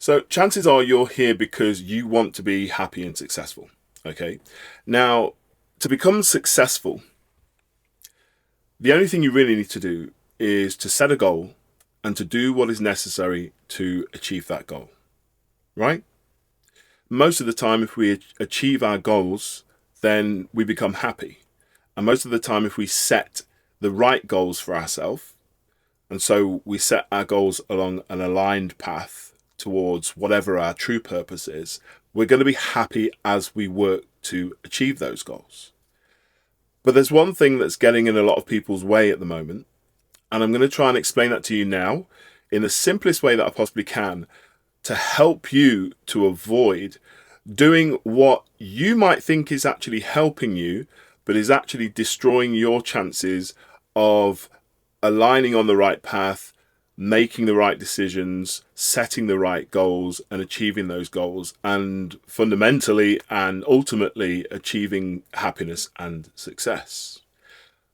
So chances are you're here because you want to be happy and successful. Okay. Now, to become successful, the only thing you really need to do is to set a goal and to do what is necessary to achieve that goal, right? Most of the time, if we achieve our goals, then we become happy. And most of the time, if we set the right goals for ourselves, and so we set our goals along an aligned path towards whatever our true purpose is, we're going to be happy as we work to achieve those goals. But there's one thing that's getting in a lot of people's way at the moment, and I'm going to try and explain that to you now in the simplest way that I possibly can to help you to avoid doing what you might think is actually helping you, but is actually destroying your chances of aligning on the right path, making the right decisions, setting the right goals and achieving those goals, and fundamentally and ultimately achieving happiness and success.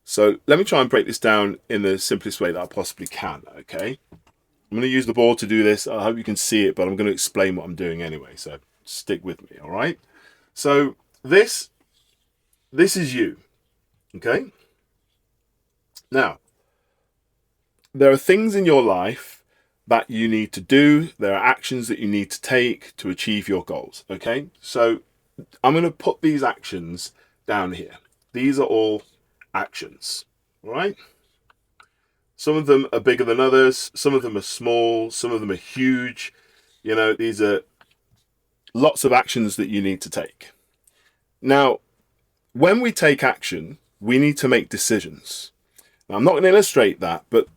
So let me try and break this down in the simplest way that I possibly can, okay? I'm going to use the board to do this. I hope you can see it, but I'm going to explain what I'm doing anyway, so stick with me, all right? So this is you, okay? Now, there are things in your life that you need to do. There are actions that you need to take to achieve your goals, okay? So I'm going to put these actions down here. These are all actions, all right? Some of them are bigger than others. Some of them are small. Some of them are huge. You know, these are lots of actions that you need to take. Now, when we take action, we need to make decisions. Now, I'm not going to illustrate that, but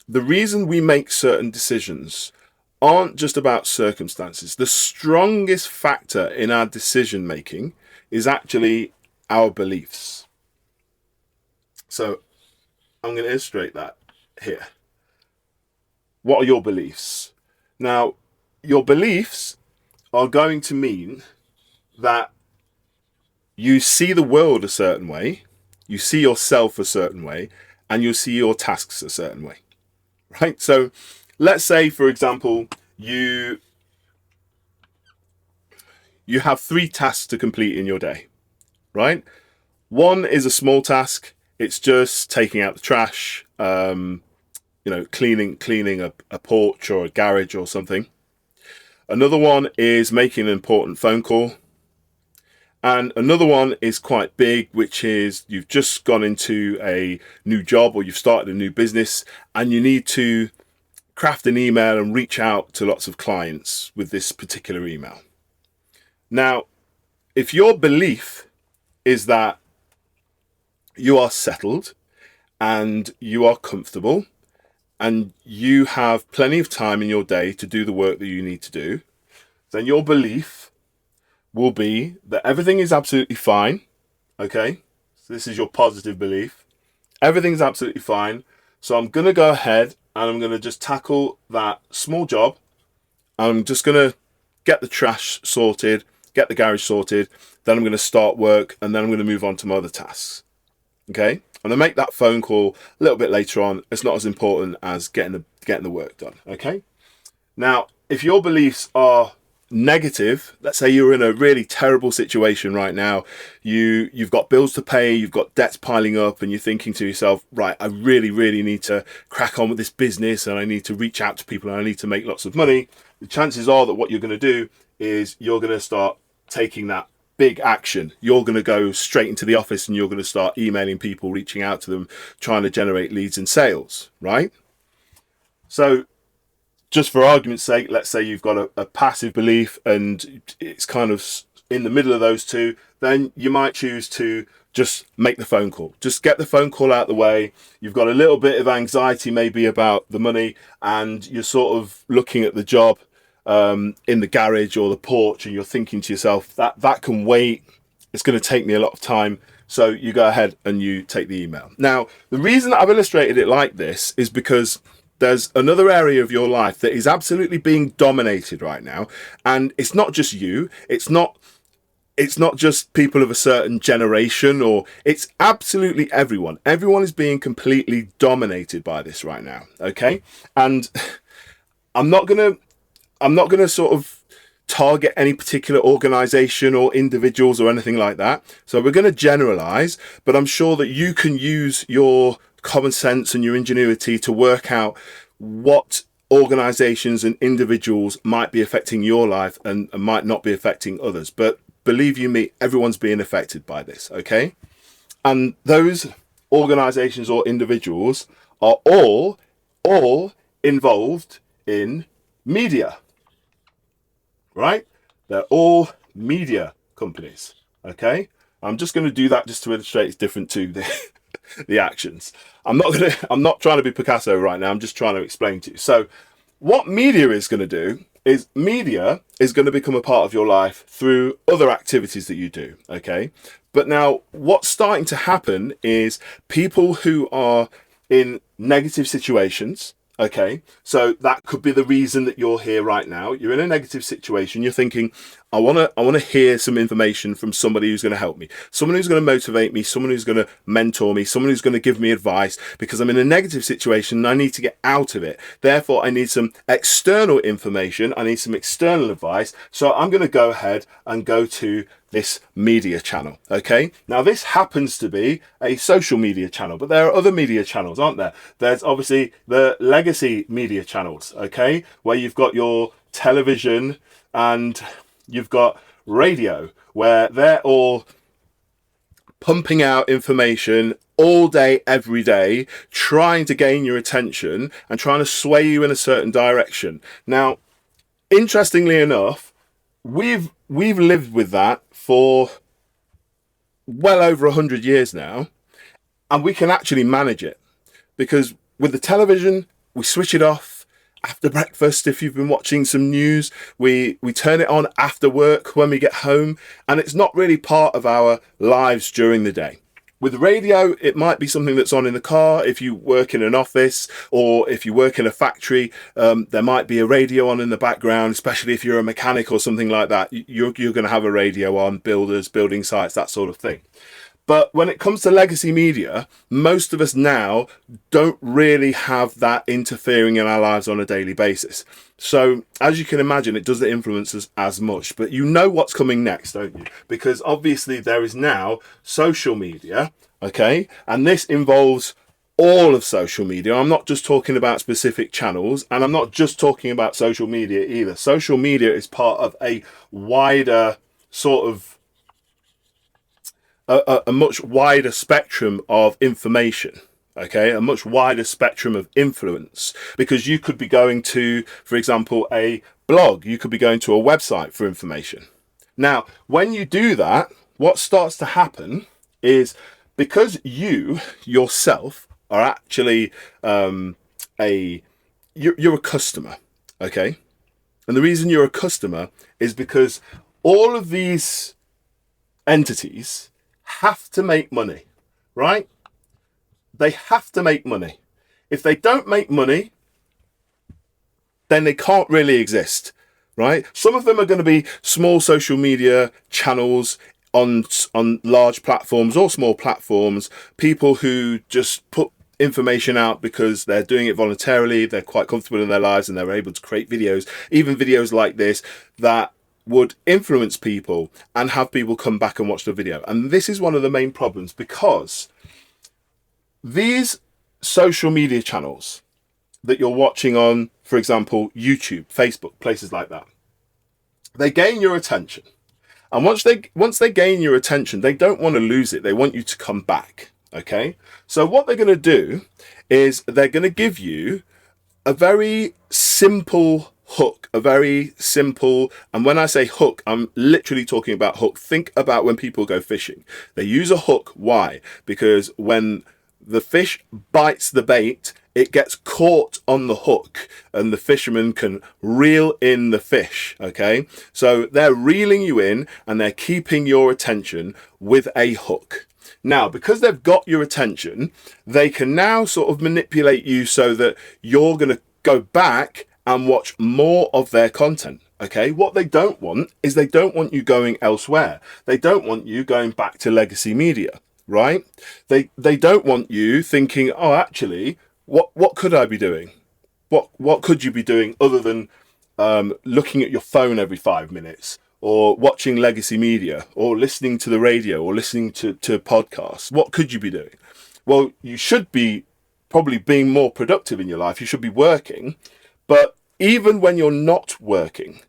the reason we make certain decisions aren't just about circumstances. The strongest factor in our decision making is actually our beliefs. So I'm going to illustrate that here. What are your beliefs? Now, your beliefs are going to mean that you see the world a certain way, you see yourself a certain way, and you see your tasks a certain way, right? So let's say, for example, you have 3 tasks to complete in your day, right? One is a small task. It's just taking out the trash, cleaning a porch or a garage or something. Another one is making an important phone call. And another one is quite big, which is you've just gone into a new job or you've started a new business and you need to craft an email and reach out to lots of clients with this particular email. Now, if your belief is that you are settled and you are comfortable and you have plenty of time in your day to do the work that you need to do, then your belief will be that everything is absolutely fine, okay? So this is your positive belief. Everything's absolutely fine. So I'm going to go ahead and I'm going to just tackle that small job. I'm just going to get the trash sorted, get the garage sorted, then I'm going to start work, and then I'm going to move on to my other tasks. Okay? I'm going to make that phone call a little bit later on. It's not as important as getting the work done. Okay? Now, if your beliefs are negative, let's say you're in a really terrible situation right now, you've got bills to pay, you've got debts piling up, and you're thinking to yourself, right, I really need to crack on with this business and I need to reach out to people and I need to make lots of money. The chances are that what you're going to do is you're going to start taking that big action. You're going to go straight into the office and you're going to start emailing people, reaching out to them, trying to generate leads and sales, right? So just for argument's sake, let's say you've got a passive belief and it's kind of in the middle of those two, then you might choose to just make the phone call. Just get the phone call out of the way. You've got a little bit of anxiety maybe about the money and you're sort of looking at the job in the garage or the porch and you're thinking to yourself, that can wait. It's going to take me a lot of time. So you go ahead and you take the email. Now, the reason that I've illustrated it like this is because there's another area of your life that is absolutely being dominated right now. And it's not just you. It's not just people of a certain generation, or it's absolutely everyone. Everyone is being completely dominated by this right now. Okay. And I'm not going to I'm not going to sort of target any particular organization or individuals or anything like that. So we're going to generalize, but I'm sure that you can use your common sense and your ingenuity to work out what organizations and individuals might be affecting your life and might not be affecting others. But believe you me, everyone's being affected by this, okay? And those organizations or individuals are all involved in media, right? They're all media companies, okay? I'm just going to do that just to illustrate it's different to the actions. I'm not trying to be Picasso right now. I'm just trying to explain to you. So what media is going to do is media is going to become a part of your life through other activities that you do, okay? But now what's starting to happen is people who are in negative situations, okay, so that could be the reason that you're here right now. You're in a negative situation. You're thinking, I want to hear some information from somebody who's going to help me, someone who's going to motivate me, someone who's going to mentor me, someone who's going to give me advice because I'm in a negative situation and I need to get out of it. Therefore, I need some external information. I need some external advice. So I'm going to go ahead and go to this media channel. Okay, now this happens to be a social media channel, but there are other media channels, aren't there? There's obviously the legacy media channels, okay, where you've got your television and you've got radio, where they're all pumping out information all day, every day, trying to gain your attention and trying to sway you in a certain direction. Now, interestingly enough, we've lived with that for well over 100 years now, and we can actually manage it because with the television, we switch it off after breakfast. If you've been watching some news, we turn it on after work when we get home, and it's not really part of our lives during the day. With radio, it might be something that's on in the car. If you work in an office or if you work in a factory, there might be a radio on in the background, especially if you're a mechanic or something like that. You're going to have a radio on, builders, building sites, that sort of thing. But when it comes to legacy media, most of us now don't really have that interfering in our lives on a daily basis. So as you can imagine, it doesn't influence us as much, but you know what's coming next, don't you? Because obviously there is now social media, okay? And this involves all of social media. I'm not just talking about specific channels, and I'm not just talking about social media either. Social media is part of a wider sort of a much wider spectrum of information, okay, a much wider spectrum of influence, because you could be going to, for example, a blog, you could be going to a website for information. Now, when you do that, what starts to happen is because you yourself are actually you're a customer, okay, and the reason you're a customer is because all of these entities have to make money, right? They have to make money. If they don't make money, then they can't really exist, right? Some of them are going to be small social media channels on large platforms or small platforms, people who just put information out because they're doing it voluntarily, they're quite comfortable in their lives and they're able to create videos, even videos like this, that would influence people and have people come back and watch the video. And this is one of the main problems, because these social media channels that you're watching on, for example, YouTube, Facebook, places like that, they gain your attention. And once they gain your attention, they don't want to lose it. They want you to come back, okay? So what they're going to do is they're going to give you a very simple hook, a very simple, and when I say hook, I'm literally talking about hook. Think about when people go fishing. They use a hook. Why? Because when the fish bites the bait, it gets caught on the hook and the fisherman can reel in the fish, okay? So they're reeling you in and they're keeping your attention with a hook. Now, because they've got your attention, they can now sort of manipulate you so that you're going to go back and watch more of their content, okay? What they don't want is they don't want you going elsewhere. They don't want you going back to legacy media, right? They don't want you thinking, oh, actually, what could I be doing? What could you be doing other than looking at your phone every 5 minutes, or watching legacy media, or listening to the radio, or listening to podcasts, what could you be doing? Well, you should be probably being more productive in your life. You should be working. But even when you're not working,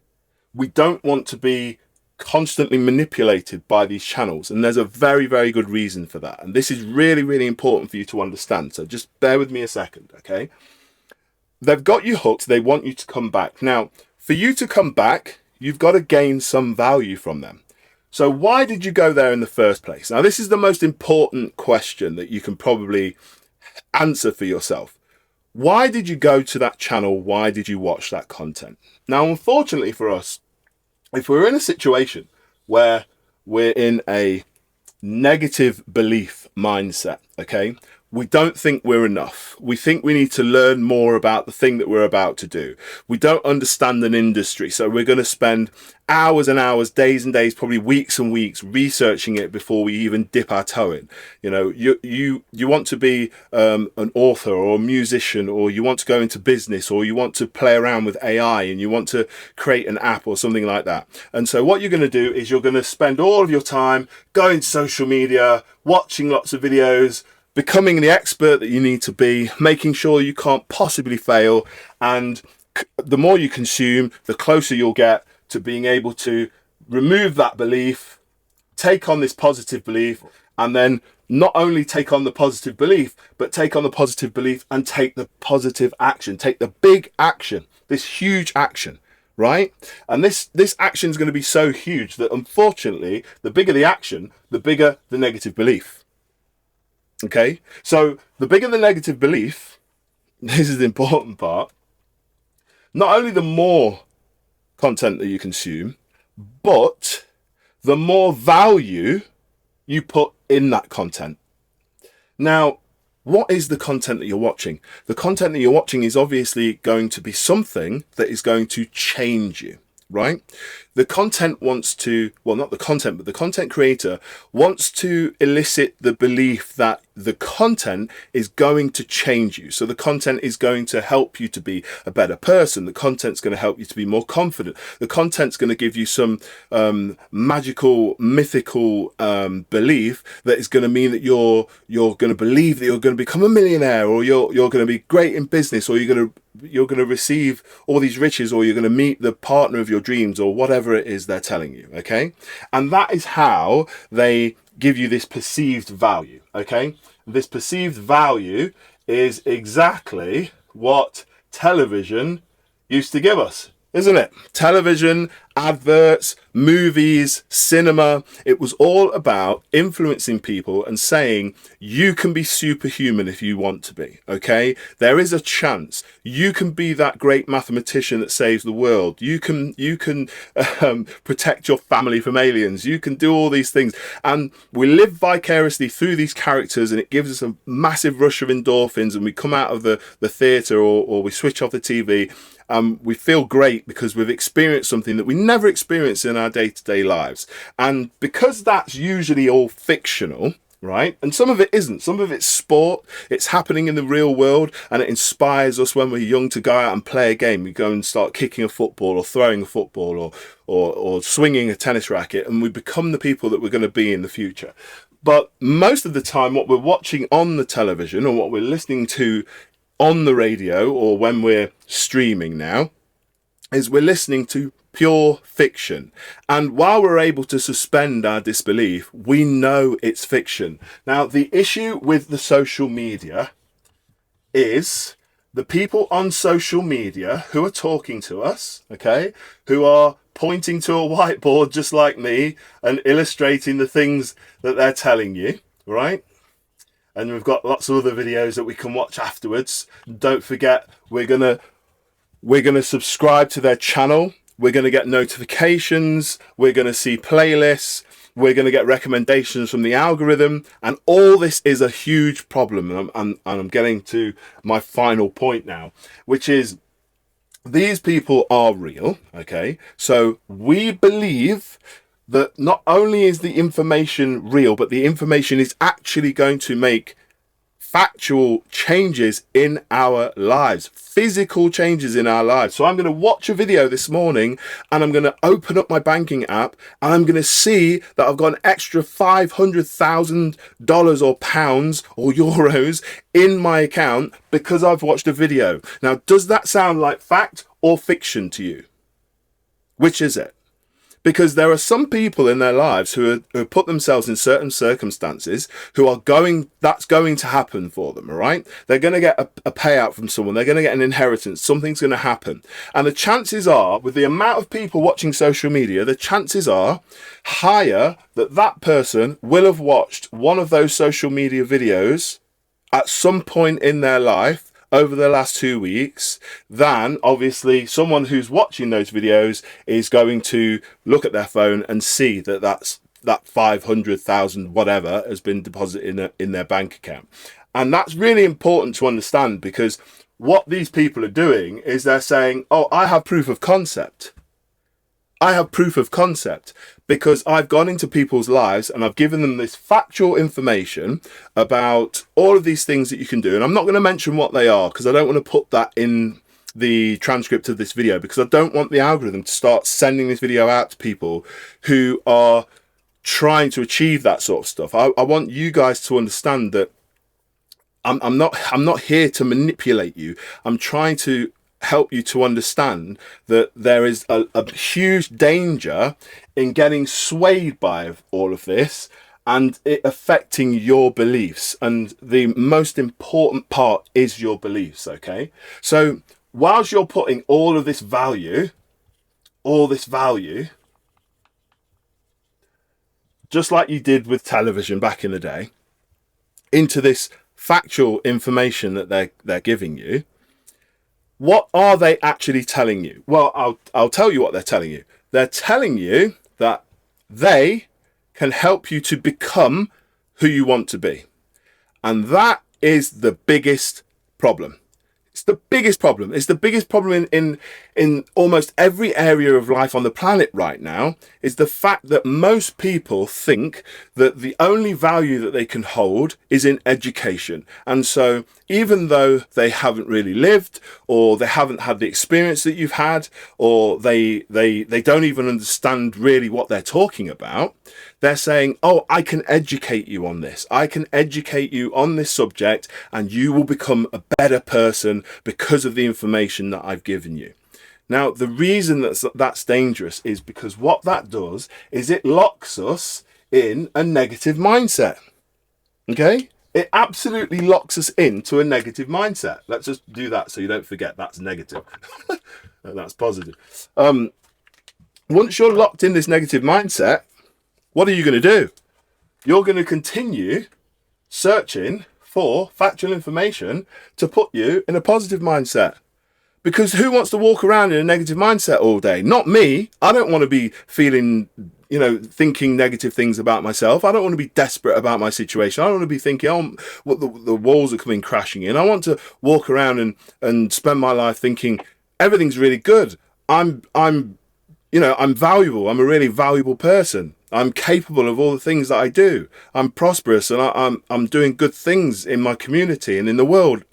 we don't want to be constantly manipulated by these channels. And there's a very, very good reason for that. And this is really, really important for you to understand. So just bear with me a second, okay? They've got you hooked. They want you to come back. Now, for you to come back, you've got to gain some value from them. So why did you go there in the first place? Now, this is the most important question that you can probably answer for yourself. Why did you go to that channel? Why did you watch that content? Now, unfortunately for us, if we're in a situation where we're in a negative belief mindset, okay, we don't think we're enough. We think we need to learn more about the thing that we're about to do. We don't understand an industry, so we're going to spend hours and hours, days and days, probably weeks and weeks researching it before we even dip our toe in. You know, you want to be an author or a musician, or you want to go into business, or you want to play around with AI and you want to create an app or something like that. And so what you're going to do is you're going to spend all of your time going to social media, watching lots of videos, becoming the expert that you need to be, making sure you can't possibly fail. And the more you consume, the closer you'll get to being able to remove that belief, take on this positive belief, and then not only take on the positive belief, but take on the positive belief and take the positive action, take the big action, this huge action, right? And this action is going to be so huge that unfortunately, the bigger the action, the bigger the negative belief. Okay, so the bigger the negative belief, this is the important part, not only the more content that you consume, but the more value you put in that content. Now, what is the content that you're watching? The content that you're watching is obviously going to be something that is going to change you, right? The content wants to, well, not the content, but the content creator wants to elicit the belief that the content is going to change you. So the content is going to help you to be a better person. The content's going to help you to be more confident. The content's going to give you some magical, mythical belief that is going to mean that you're going to believe that you're going to become a millionaire, or you're going to be great in business, or you're going to receive all these riches, or you're going to meet the partner of your dreams, or whatever it is they're telling you, okay? And that is how they give you this perceived value, okay? This perceived value is exactly what television used to give us, isn't it? Television, adverts, movies, cinema, it was all about influencing people and saying you can be superhuman if you want to be, okay? There is a chance. You can be that great mathematician that saves the world. You can protect your family from aliens. You can do all these things. And we live vicariously through these characters, and it gives us a massive rush of endorphins, and we come out of the theatre, or we switch off the TV. We feel great because we've experienced something that we never experience in our day-to-day lives. And because that's usually all fictional, right? And some of it isn't. Some of it's sport. It's happening in the real world, and it inspires us when we're young to go out and play a game. We go and start kicking a football, or throwing a football, or swinging a tennis racket, and we become the people that we're going to be in the future. But most of the time, what we're watching on the television, or what we're listening to on the radio, or when we're streaming now, is we're listening to pure fiction. And while we're able to suspend our disbelief, we know it's fiction. Now, the issue with the social media is the people on social media who are talking to us, okay, who are pointing to a whiteboard just like me and illustrating the things that they're telling you, right? And we've got lots of other videos that we can watch afterwards. Don't forget, we're gonna subscribe to their channel. We're gonna get notifications. We're gonna see playlists. We're gonna get recommendations from the algorithm. And all this is a huge problem. And I'm getting to my final point now, which is these people are real, okay? So we believe that not only is the information real, but the information is actually going to make factual changes in our lives, physical changes in our lives. So I'm going to watch a video this morning and I'm going to open up my banking app and I'm going to see that I've got an extra $500,000 or pounds or euros in my account because I've watched a video. Now, does that sound like fact or fiction to you? Which is it? Because there are some people in their lives who put themselves in certain circumstances who are that's going to happen for them, all right? They're going to get a payout from someone. They're going to get an inheritance. Something's going to happen. And the chances are, with the amount of people watching social media, the chances are higher that that person will have watched one of those social media videos at some point in their life over the last 2 weeks than obviously someone who's watching those videos is going to look at their phone and see that that 500,000 whatever has been deposited in their bank account. And that's really important to understand, because what these people are doing is they're saying, oh, I have proof of concept. I have proof of concept because I've gone into people's lives and I've given them this factual information about all of these things that you can do. And I'm not going to mention what they are because I don't want to put that in the transcript of this video, because I don't want the algorithm to start sending this video out to people who are trying to achieve that sort of stuff. I want you guys to understand that I'm not here to manipulate you. I'm trying to help you to understand that there is a huge danger in getting swayed by all of this and it affecting your beliefs. And the most important part is your beliefs, okay? So whilst you're putting all this value, just like you did with television back in the day, into this factual information that they're giving you, what are they actually telling you? Well, I'll tell you what they're telling you. They're telling you that they can help you to become who you want to be. And that is the biggest problem. It's the biggest problem. It's the biggest problem in almost every area of life on the planet right now, is the fact that most people think that the only value that they can hold is in education. And so even though they haven't really lived, or they haven't had the experience that you've had, or they don't even understand really what they're talking about, they're saying, oh, I can educate you on this. I can educate you on this subject and you will become a better person because of the information that I've given you. Now, the reason that's dangerous is because what that does is it locks us in a negative mindset. Okay? It absolutely locks us into a negative mindset. Let's just do that so you don't forget that's negative. And that's positive. Once you're locked in this negative mindset, what are you going to do? You're going to continue searching for factual information to put you in a positive mindset. Because who wants to walk around in a negative mindset all day? Not me. I don't want to be feeling, thinking negative things about myself. I don't want to be desperate about my situation. I don't want to be thinking, oh, what the walls are coming crashing in. I want to walk around and spend my life thinking everything's really good. I'm valuable. I'm a really valuable person. I'm capable of all the things that I do. I'm prosperous and I'm doing good things in my community and in the world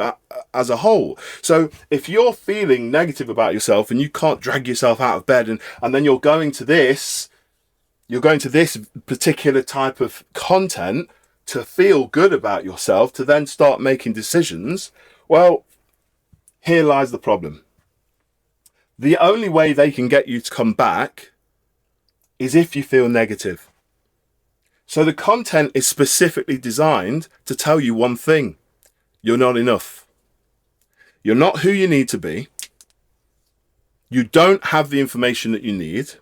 as a whole. So if you're feeling negative about yourself and you can't drag yourself out of bed and then you're going to this particular type of content to feel good about yourself, to then start making decisions, well, here lies the problem. The only way they can get you to come back is if you feel negative. So the content is specifically designed to tell you one thing: you're not enough. You're not who you need to be. You don't have the information that you need.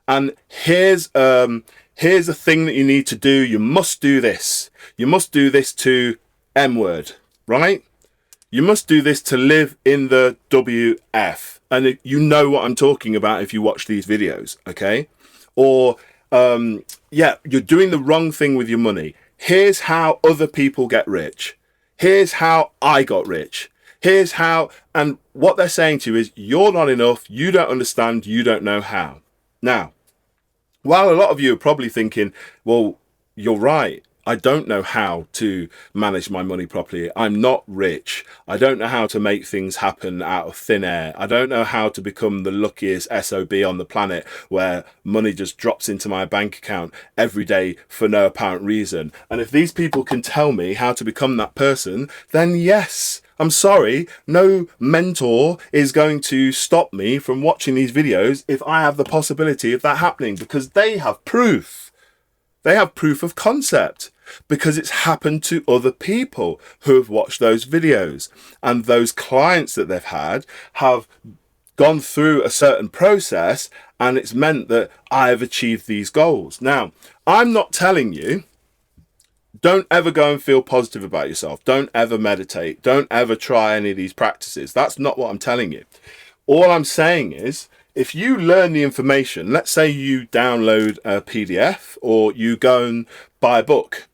And here's a thing that you need to do. You must do this. You must do this to M word, right? You must do this to live in the WF. And you know what I'm talking about if you watch these videos, okay? Or, you're doing the wrong thing with your money. Here's how other people get rich. Here's how I got rich. Here's how, and what they're saying to you is, you're not enough, you don't understand, you don't know how. Now, while a lot of you are probably thinking, well, you're right, I don't know how to manage my money properly. I'm not rich. I don't know how to make things happen out of thin air. I don't know how to become the luckiest SOB on the planet where money just drops into my bank account every day for no apparent reason. And if these people can tell me how to become that person, then yes, I'm sorry, no mentor is going to stop me from watching these videos if I have the possibility of that happening, because they have proof. They have proof of concept because it's happened to other people who have watched those videos, and those clients that they've had have gone through a certain process, and it's meant that I've achieved these goals. Now, I'm not telling you, don't ever go and feel positive about yourself. Don't ever meditate. Don't ever try any of these practices. That's not what I'm telling you. All I'm saying is, if you learn the information, let's say you download a PDF or you go and buy a book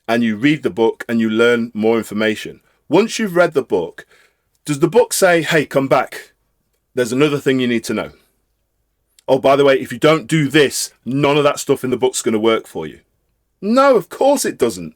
and you read the book and you learn more information. Once you've read the book, does the book say, hey, come back, there's another thing you need to know? Oh, by the way, if you don't do this, none of that stuff in the book's going to work for you. No, of course it doesn't.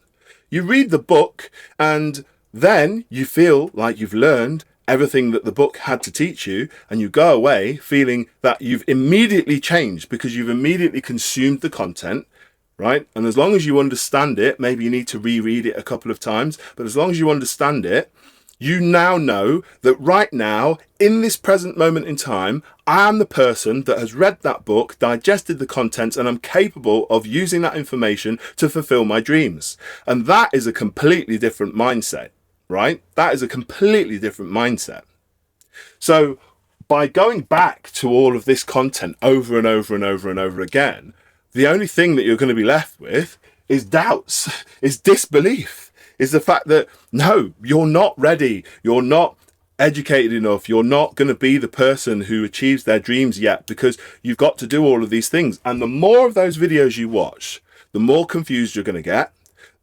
You read the book and then you feel like you've learned everything that the book had to teach you, and you go away feeling that you've immediately changed because you've immediately consumed the content, right? And as long as you understand it, maybe you need to reread it a couple of times, but as long as you understand it, you now know that right now, in this present moment in time, I am the person that has read that book, digested the contents, and I'm capable of using that information to fulfill my dreams. And that is a completely different mindset. Right? That is a completely different mindset. So by going back to all of this content over and over and over and over again, the only thing that you're going to be left with is doubts, is disbelief, is the fact that, no, you're not ready. You're not educated enough. You're not going to be the person who achieves their dreams yet, because you've got to do all of these things. And the more of those videos you watch, the more confused you're going to get,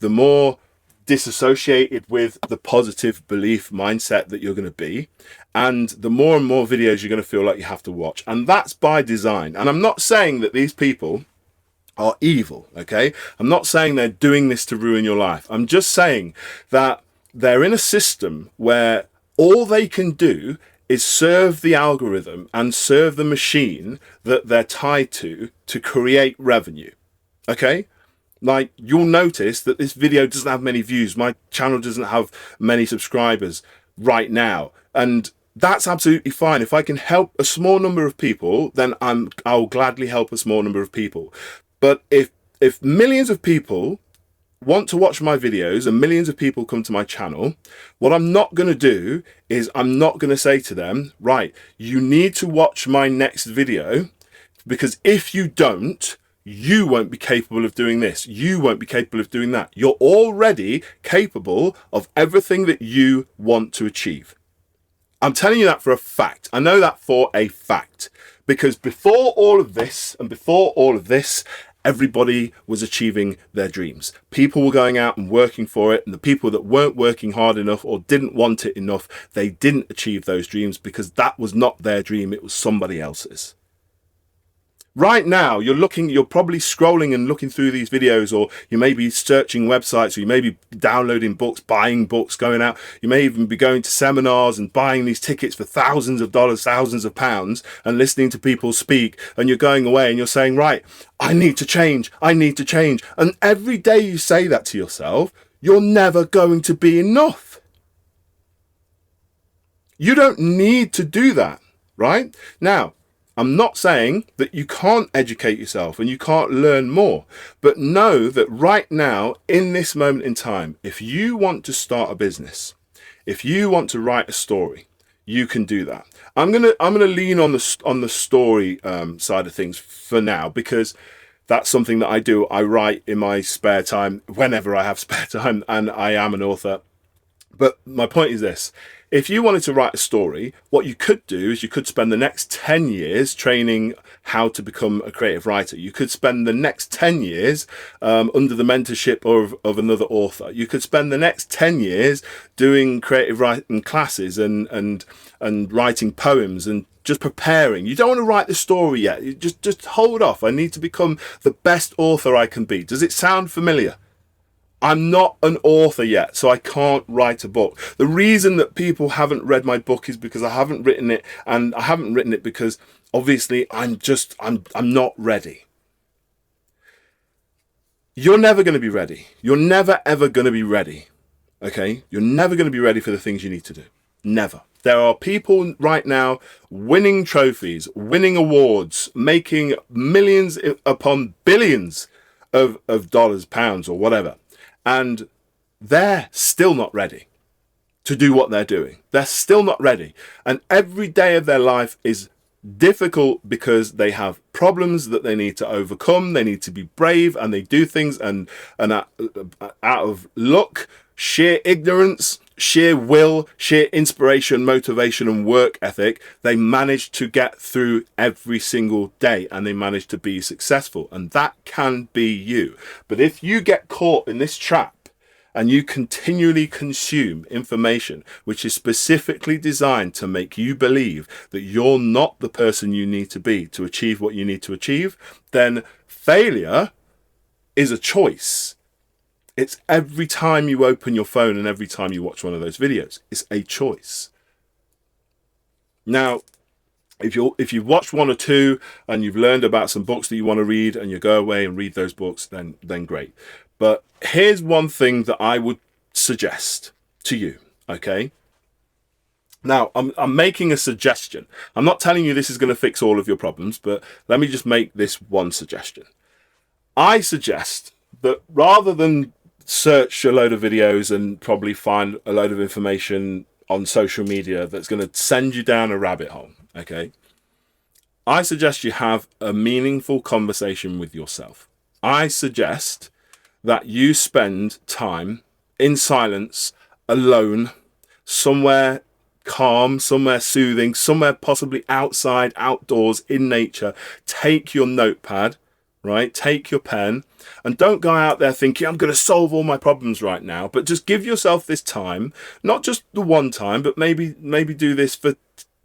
the more disassociated with the positive belief mindset that you're going to be, and the more and more videos you're going to feel like you have to watch. And that's by design. And I'm not saying that these people are evil, okay? I'm not saying they're doing this to ruin your life. I'm just saying that they're in a system where all they can do is serve the algorithm and serve the machine that they're tied to create revenue, okay? Like, you'll notice that this video doesn't have many views. My channel doesn't have many subscribers right now. And that's absolutely fine. If I can help a small number of people, then I'll gladly help a small number of people. But if millions of people want to watch my videos and millions of people come to my channel, what I'm not going to do is I'm not going to say to them, right, you need to watch my next video, because if you don't, you won't be capable of doing this. You won't be capable of doing that. You're already capable of everything that you want to achieve. I'm telling you that for a fact. I know that for a fact, because before all of this and before all of this, everybody was achieving their dreams. People were going out and working for it, and the people that weren't working hard enough or didn't want it enough, they didn't achieve those dreams because that was not their dream. It was somebody else's. Right now, you're probably scrolling and looking through these videos, or you may be searching websites, or you may be downloading books, buying books, going out. You may even be going to seminars and buying these tickets for thousands of dollars, thousands of pounds, and listening to people speak. And you're going away and you're saying, right, I need to change. I need to change. And every day you say that to yourself, you're never going to be enough. You don't need to do that, right? Now, I'm not saying that you can't educate yourself and you can't learn more, but know that right now, in this moment in time, if you want to start a business, if you want to write a story, you can do that. I'm gonna lean on the story side of things for now, because that's something that I do. I write in my spare time whenever I have spare time, and I am an author. But my point is this. If you wanted to write a story, what you could do is you could spend the next 10 years training how to become a creative writer. You could spend the next 10 years under the mentorship of another author. You could spend the next 10 years doing creative writing classes and writing poems and just preparing. You don't want to write the story yet. You just hold off. I need to become the best author I can be. Does it sound familiar? I'm not an author yet, so I can't write a book. The reason that people haven't read my book is because I haven't written it, and I haven't written it because obviously I'm not ready. You're never going to be ready. You're never ever going to be ready. Okay? You're never going to be ready for the things you need to do. Never. There are people right now winning trophies, winning awards, making millions upon billions of dollars, pounds, or whatever. And they're still not ready to do what they're doing. They're still not ready. And every day of their life is difficult because they have problems that they need to overcome. They need to be brave, and they do things and out of luck, sheer ignorance, sheer will, sheer inspiration, motivation, and work ethic, they manage to get through every single day, and they manage to be successful. And that can be you. But if you get caught in this trap and you continually consume information which is specifically designed to make you believe that you're not the person you need to be to achieve what you need to achieve, then failure is a choice. It's every time you open your phone and every time you watch one of those videos. It's a choice. Now, if you've watched one or two and you've learned about some books that you want to read and you go away and read those books, then great. But here's one thing that I would suggest to you, okay? Now, I'm making a suggestion. I'm not telling you this is going to fix all of your problems, but let me just make this one suggestion. I suggest that rather than search a load of videos and probably find a load of information on social media that's going to send you down a rabbit hole, okay? I suggest you have a meaningful conversation with yourself. I suggest that you spend time in silence, alone, somewhere calm, somewhere soothing, somewhere possibly outside, outdoors, in nature. Take your notepad, right? Take your pen, and don't go out there thinking, I'm going to solve all my problems right now, but just give yourself this time, not just the one time, but maybe do this for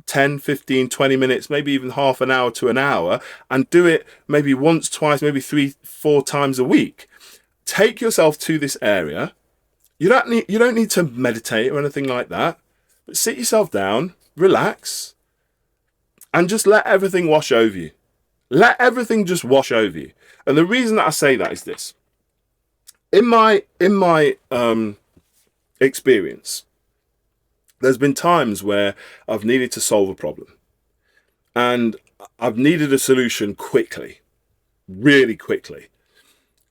10, 15, 20 minutes, maybe even half an hour to an hour, and do it maybe once, twice, maybe 3, 4 times a week. Take yourself to this area. You don't need to meditate or anything like that, but sit yourself down, relax, and just let everything wash over you. Let everything just wash over you. And the reason that I say that is this. In my experience, there's been times where I've needed to solve a problem, and I've needed a solution quickly, really quickly.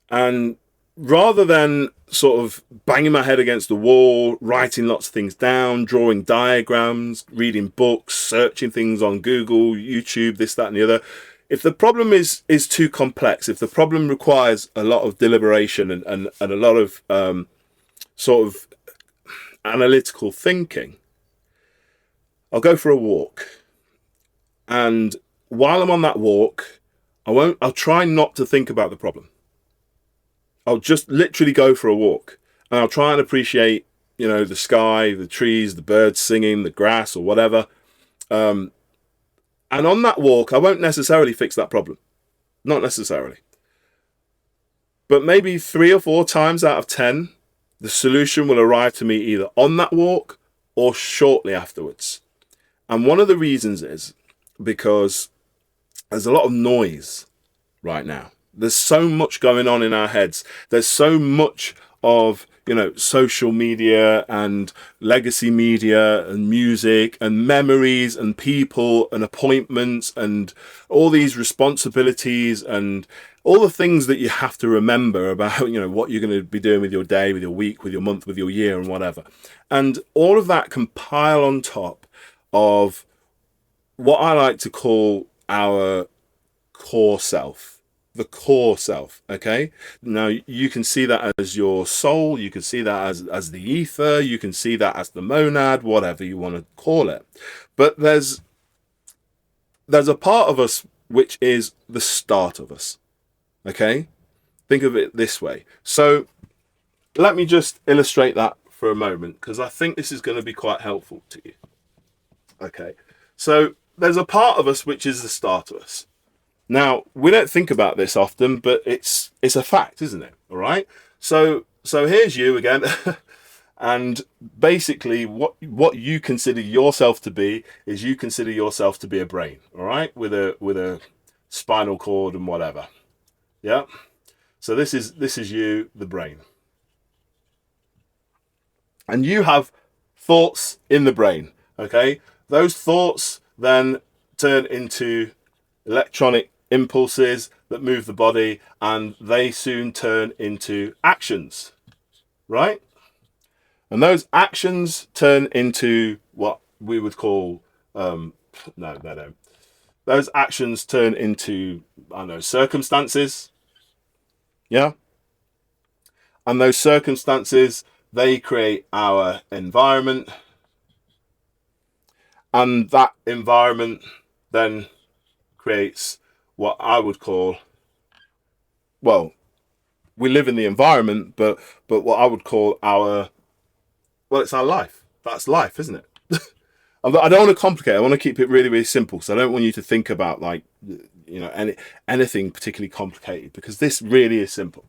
And rather than sort of banging my head against the wall, writing lots of things down, drawing diagrams, reading books, searching things on Google, YouTube, this, that, and the other, if the problem is too complex, if the problem requires a lot of deliberation and a lot of sort of analytical thinking, I'll go for a walk. And while I'm on that walk, I'll try not to think about the problem. I'll just literally go for a walk, and I'll try and appreciate, the sky, the trees, the birds singing, the grass, or whatever. And on that walk, I won't necessarily fix that problem. Not necessarily. But maybe 3 or 4 times out of 10, the solution will arrive to me either on that walk or shortly afterwards. And one of the reasons is because there's a lot of noise right now. There's so much going on in our heads. There's so much of, social media and legacy media and music and memories and people and appointments and all these responsibilities and all the things that you have to remember about, what you're going to be doing with your day, with your week, with your month, with your year and whatever. And all of that can pile on top of what I like to call our core self. The core self, okay? Now, you can see that as your soul, you can see that as the ether, you can see that as the monad, whatever you want to call it. But there's a part of us which is the start of us, okay? Think of it this way. So let me just illustrate that for a moment, because I think this is going to be quite helpful to you. Okay, so there's a part of us which is the start of us. Now, we don't think about this often, but it's a fact, isn't it? All right. So So here's you again. And basically what you consider yourself to be is you consider yourself to be a brain, all right, with a spinal cord and whatever. Yeah. So this is you, the brain. And you have thoughts in the brain, okay? Those thoughts then turn into electronic impulses that move the body, and they soon turn into actions, right? And those actions turn into what we would call no. Those actions turn into, I don't know, circumstances. Yeah. And those circumstances, they create our environment. And that environment then creates what I would call, well, we live in the environment, but what I would call our, well, it's our life. That's life, isn't it? I don't want to complicate it. I want to keep it really, really simple. So I don't want you to think about like, you know, anything particularly complicated, because this really is simple.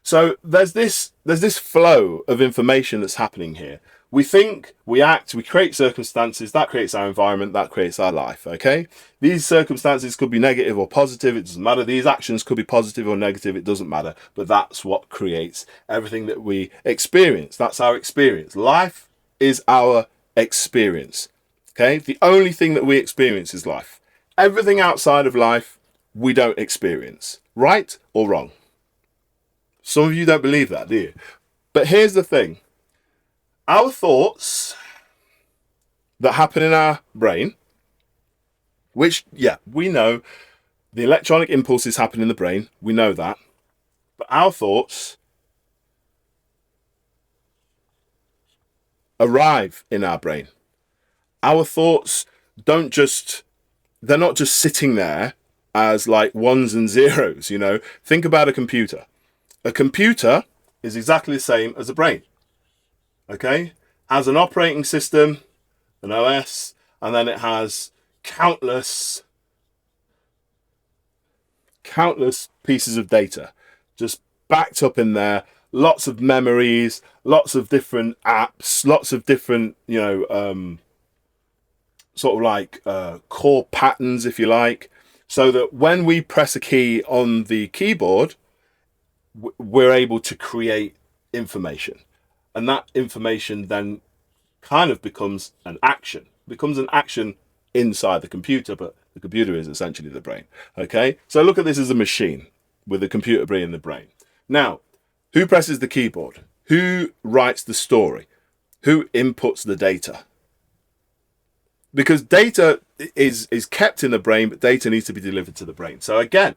So there's this flow of information that's happening here. We think, we act, we create circumstances, that creates our environment, that creates our life, okay? These circumstances could be negative or positive, it doesn't matter. These actions could be positive or negative, it doesn't matter. But that's what creates everything that we experience. That's our experience. Life is our experience, okay? The only thing that we experience is life. Everything outside of life, we don't experience. Right or wrong? Some of you don't believe that, do you? But here's the thing. Our thoughts that happen in our brain, which, yeah, we know the electronic impulses happen in the brain. We know that. But our thoughts arrive in our brain. Our thoughts they're not just sitting there as like ones and zeros, you know. Think about a computer. A computer is exactly the same as a brain. Okay? Has an operating system, an OS, and then it has countless pieces of data just backed up in there, lots of memories, lots of different apps, lots of different, you know, sort of like core patterns, if you like, so that when we press a key on the keyboard, we're able to create information. And that information then kind of becomes an action inside the computer, but the computer is essentially the brain. Okay, so look at this as a machine with a computer brain in the brain. Now, who presses the keyboard? Who writes the story? Who inputs the data? Because data is kept in the brain, but data needs to be delivered to the brain. So again,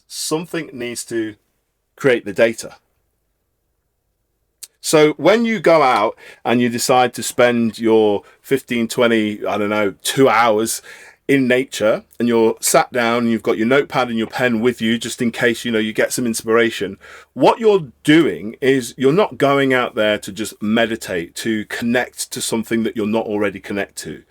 something needs to create the data. So when you go out and you decide to spend your 15, 20, I don't know, 2 hours in nature, and you're sat down and you've got your notepad and your pen with you just in case, you know, you get some inspiration, what you're doing is you're not going out there to just meditate, to connect to something that you're not already connected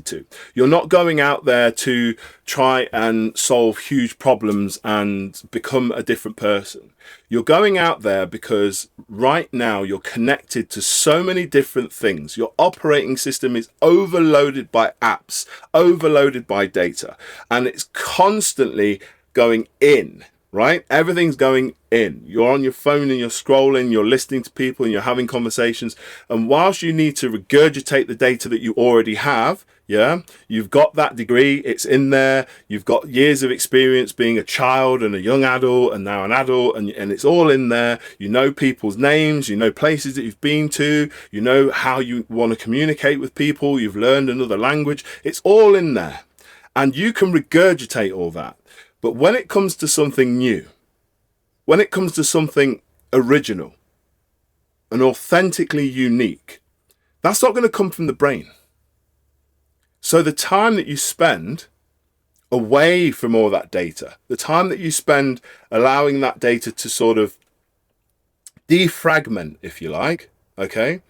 to. You're not going out there to try and solve huge problems and become a different person. You're going out there because right now you're connected to so many different things. Your operating system is overloaded by apps, overloaded by data, and it's constantly going in, right? Everything's going in. You're on your phone and you're scrolling, you're listening to people and you're having conversations. And whilst you need to regurgitate the data that you already have, yeah, you've got that degree, it's in there, you've got years of experience being a child and a young adult and now an adult, and it's all in there. You know people's names, you know places that you've been to, you know how you want to communicate with people, you've learned another language, it's all in there. And you can regurgitate all that. But when it comes to something new, when it comes to something original and authentically unique, that's not going to come from the brain. So the time that you spend away from all that data, the time that you spend allowing that data to sort of defragment, if you like, okay?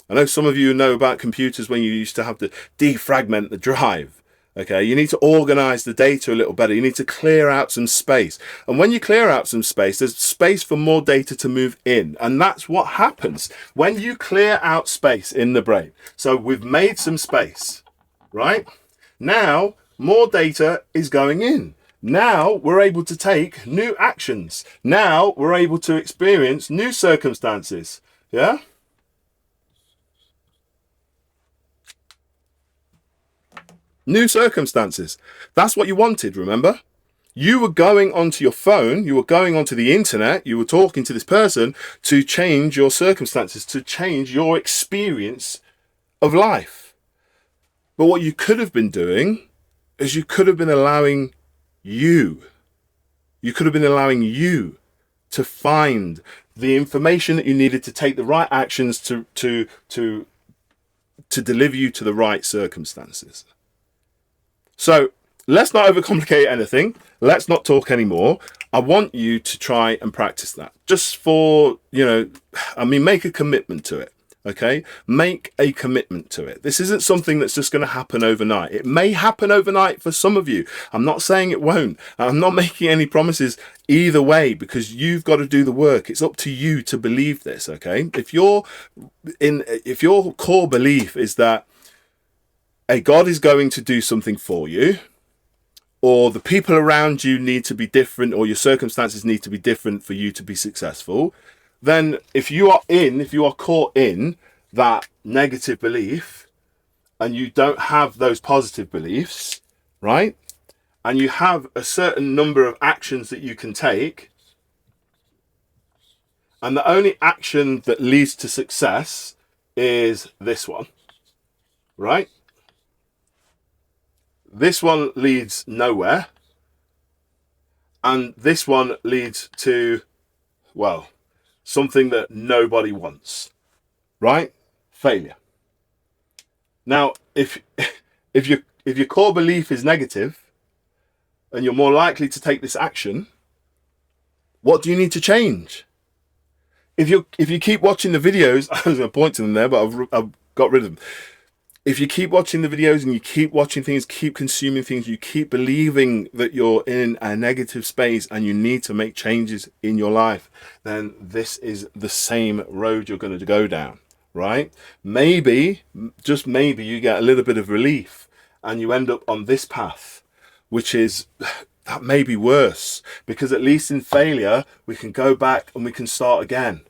I know some of you know about computers when you used to have to defragment the drive, Okay, you need to organize the data a little better. You need to clear out some space. And when you clear out some space, there's space for more data to move in. And that's what happens when you clear out space in the brain. So we've made some space, right? Now, more data is going in. Now we're able to take new actions. Now we're able to experience new circumstances. Yeah? New circumstances. That's what you wanted, remember? You were going onto your phone, you were going onto the internet, you were talking to this person to change your circumstances, to change your experience of life. But what you could have been doing is you could have been allowing you to find the information that you needed to take the right actions to deliver you to the right circumstances. So let's not overcomplicate anything. Let's not talk anymore. I want you to try and practice that just for, make a commitment to it. Okay. Make a commitment to it. This isn't something that's just going to happen overnight. It may happen overnight for some of you. I'm not saying it won't. I'm not making any promises either way, because you've got to do the work. It's up to you to believe this. Okay. If your core belief is that God is going to do something for you, or the people around you need to be different, or your circumstances need to be different for you to be successful, then if you are caught in that negative belief and you don't have those positive beliefs, right? And you have a certain number of actions that you can take, and the only action that leads to success is this one, right? This one leads nowhere, and this one leads to, well, something that nobody wants, right? Failure. Now, if your core belief is negative and you're more likely to take this action, what do you need to change? If you keep watching the videos, I was going to point to them there, but I've got rid of them. If you keep watching the videos and you keep watching things, keep consuming things, you keep believing that you're in a negative space and you need to make changes in your life, then this is the same road you're going to go down, right? Maybe, just maybe, you get a little bit of relief and you end up on this path, which is, that may be worse, because at least in failure, we can go back and we can start again.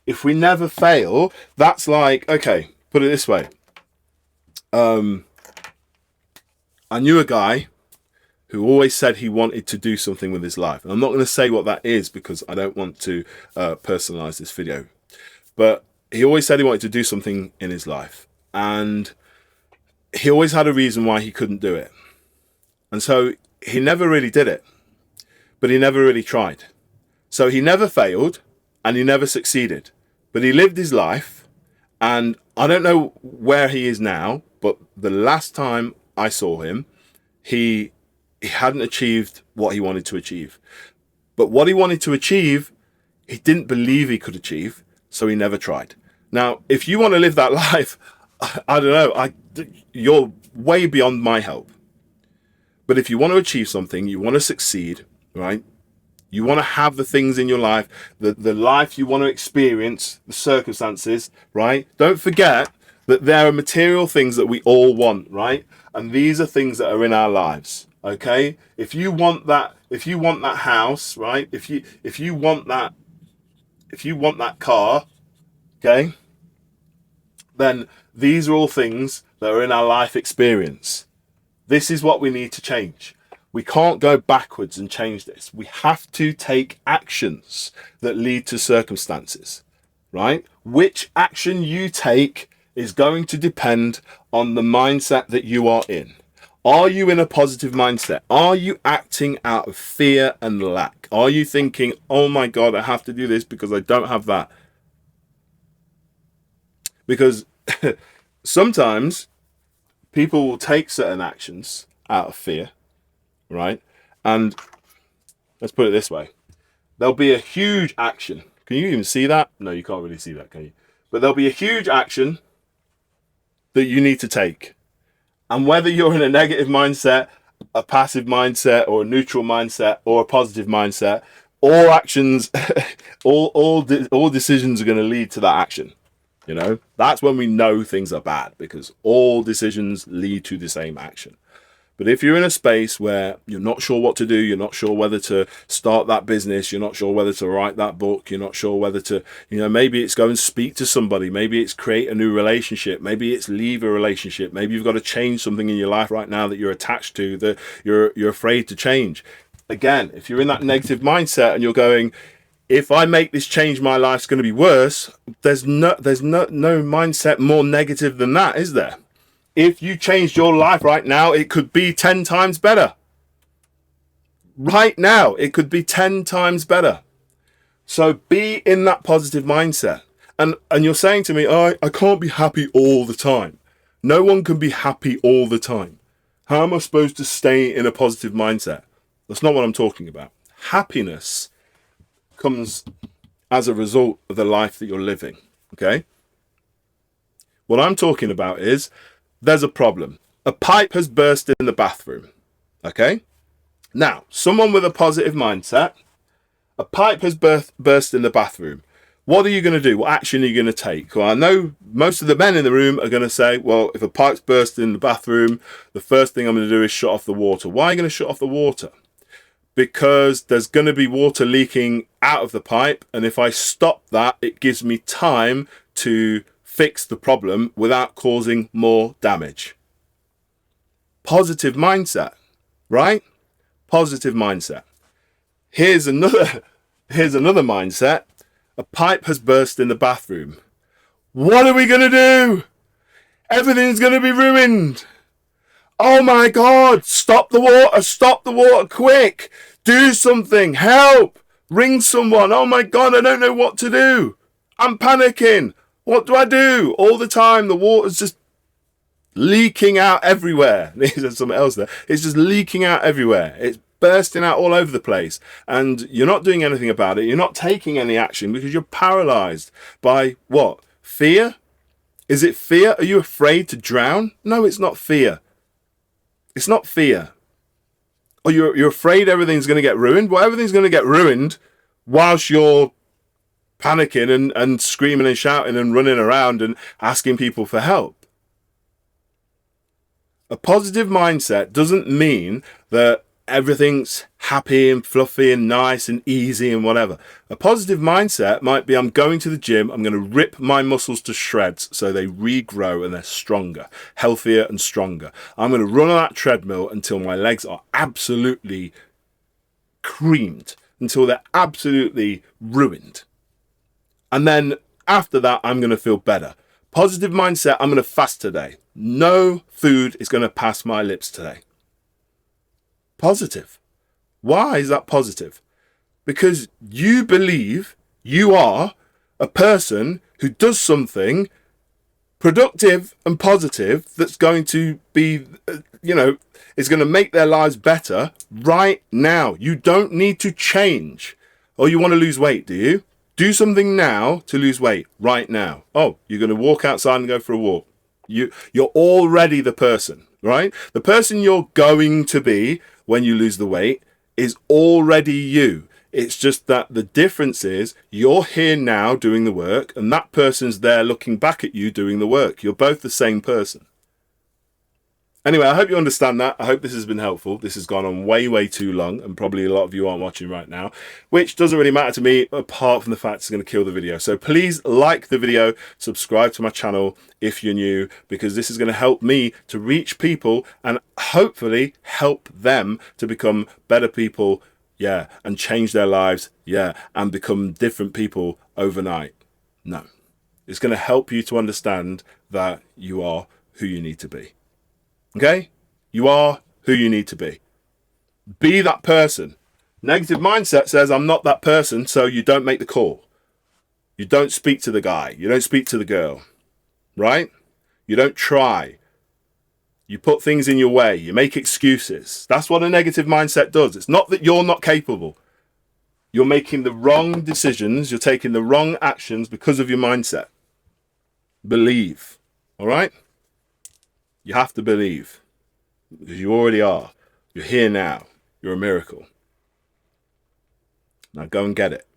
If we never fail, that's like, okay, put it this way. I knew a guy who always said he wanted to do something with his life. And I'm not going to say what that is because I don't want to personalize this video. But he always said he wanted to do something in his life. And he always had a reason why he couldn't do it. And so he never really did it. But he never really tried. So he never failed and he never succeeded. But he lived his life. And I don't know where he is now, but the last time I saw him, he hadn't achieved what he wanted to achieve. But what he wanted to achieve, he didn't believe he could achieve, so he never tried. Now, if you want to live that life, I don't know, you're way beyond my help. But if you want to achieve something, you want to succeed, right? You want to have the things in your life, the life you want to experience, the circumstances, right? Don't forget that there are material things that we all want, right? And these are things that are in our lives, okay? If you want that house, right? If you want that car, okay? Then these are all things that are in our life experience. This is what we need to change. We can't go backwards and change this. We have to take actions that lead to circumstances, right? Which action you take is going to depend on the mindset that you are in. Are you in a positive mindset? Are you acting out of fear and lack? Are you thinking, oh my God, I have to do this because I don't have that? Because sometimes people will take certain actions out of fear, right? And let's put it this way. There'll be a huge action. Can you even see that? No, you can't really see that, can you? But there'll be a huge action that you need to take. And whether you're in a negative mindset, a passive mindset, or a neutral mindset, or a positive mindset, all actions, all decisions are going to lead to that action. You know, that's when we know things are bad, because all decisions lead to the same action. But if you're in a space where you're not sure what to do, you're not sure whether to start that business, you're not sure whether to write that book, you're not sure whether to, maybe it's go and speak to somebody, maybe it's create a new relationship, maybe it's leave a relationship, maybe you've got to change something in your life right now that you're attached to, that you're afraid to change. Again, if you're in that negative mindset and you're going, if I make this change, my life's going to be worse, there's no mindset more negative than that, is there? If you changed your life right now, it could be 10 times better. Right now, it could be 10 times better. So be in that positive mindset. And you're saying to me, oh, I can't be happy all the time. No one can be happy all the time. How am I supposed to stay in a positive mindset? That's not what I'm talking about. Happiness comes as a result of the life that you're living. Okay? What I'm talking about is, there's a problem. A pipe has burst in the bathroom. Okay? Now, someone with a positive mindset, a pipe has burst in the bathroom. What are you going to do? What action are you going to take? Well, I know most of the men in the room are going to say, well, if a pipe's burst in the bathroom, the first thing I'm going to do is shut off the water. Why are you going to shut off the water? Because there's going to be water leaking out of the pipe. And if I stop that, it gives me time to fix the problem without causing more damage. Positive mindset, right? Positive mindset. Here's another mindset. A pipe has burst in the bathroom. What are we going to do? Everything's going to be ruined. Oh my God, stop the water quick. Do something, help, ring someone. Oh my God, I don't know what to do. I'm panicking. What do I do? All the time, the water's just leaking out everywhere. There's something else there. It's just leaking out everywhere. It's bursting out all over the place. And you're not doing anything about it. You're not taking any action because you're paralyzed by what? Fear? Is it fear? Are you afraid to drown? No, it's not fear. It's not fear. Or you're afraid everything's going to get ruined? Well, everything's going to get ruined whilst you're panicking and screaming and shouting and running around and asking people for help. A positive mindset doesn't mean that everything's happy and fluffy and nice and easy and whatever. A positive mindset might be, I'm going to the gym, I'm going to rip my muscles to shreds so they regrow and they're stronger, healthier and stronger. I'm going to run on that treadmill until my legs are absolutely creamed, until they're absolutely ruined. And then after that, I'm going to feel better. Positive mindset, I'm going to fast today. No food is going to pass my lips today. Positive. Why is that positive? Because you believe you are a person who does something productive and positive that's going to be, is going to make their lives better right now. You don't need to change. Oh, you want to lose weight, do you? Do something now to lose weight right now. Oh, you're going to walk outside and go for a walk. You're already the person, right? The person you're going to be when you lose the weight is already you. It's just that the difference is you're here now doing the work and that person's there looking back at you doing the work. You're both the same person. Anyway, I hope you understand that. I hope this has been helpful. This has gone on way, way too long, and probably a lot of you aren't watching right now, which doesn't really matter to me, apart from the fact it's going to kill the video. So please like the video, subscribe to my channel if you're new, because this is going to help me to reach people and hopefully help them to become better people, and change their lives, and become different people overnight. No. It's going to help you to understand that you are who you need to be. Okay? You are who you need to be. Be that person. Negative mindset says, I'm not that person, so you don't make the call. You don't speak to the guy. You don't speak to the girl. Right? You don't try. You put things in your way. You make excuses. That's what a negative mindset does. It's not that you're not capable. You're making the wrong decisions. You're taking the wrong actions because of your mindset. Believe. All right? You have to believe, because you already are. You're here now. You're a miracle. Now go and get it.